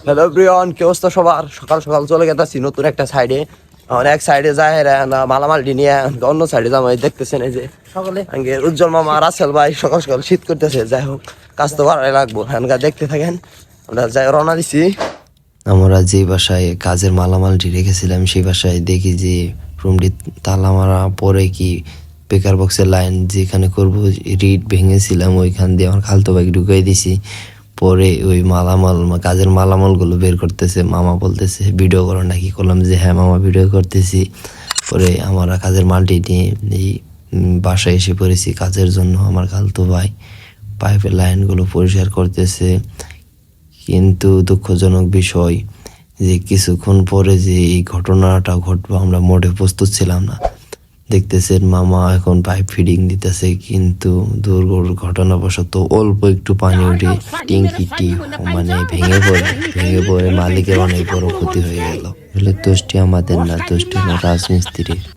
Hello Brian, কি অবস্থা সবার? সকাল সকাল চলে গেছি নতুন একটা সাইডে। এক সাইডে যায় না মালামাল নিয়ে, অন্য সাইডে যাবো। দেখতেছেন এই যে সকলে উজ্জ্বল মামা, রাসেল ভাই, সকাল সকাল শীত করতেছে। যাই হোক, কাজ তো বাড়াই লাগবো। হ্যাঁ, দেখতে থাকেন। আমরা যাই রওনা দিছি। আমরা যে বাসায় কাজের মালামালটি রেখেছিলাম সেই বাসায় দেখি যে রুমটি তালা মারা পরে কি বেকার বক্সের লাইন যেখানে করবো রিড ভেঙেছিলাম ওইখান দিয়ে আমার খালতো ভাই ঢুকাই দিছি। পরে ওই কাজের মালামালগুলো বের করতেছে, মামা বলতেছে ভিডিও করো নাকি? করলাম যে হ্যাঁ মামা ভিডিও করতেছি। পরে আমরা কাজের মালটি নিয়ে এই বাসায় এসে পড়েছি কাজের জন্য। আমার খালতো ভাই পাইপের লাইনগুলো পরিষ্কার করতেছে। কিন্তু দুঃখজনক বিষয় যে কিছুক্ষণ পরে যে এই ঘটনাটা ঘটবে আমরা মোটে প্রস্তুত ছিলাম না। দেখতেছেন মামা এখন পাইপ ফিডিং দিতেছে, কিন্তু দুর্ঘটনাবশত অল্প একটু পানি উঠে ট্যাঙ্কিটি ভেঙে পড়ে মালিকের অনেক বড় ক্ষতি হয়ে গেল। দোষটি আমাদের না, দোষটি হলো রাজমিস্ত্রির।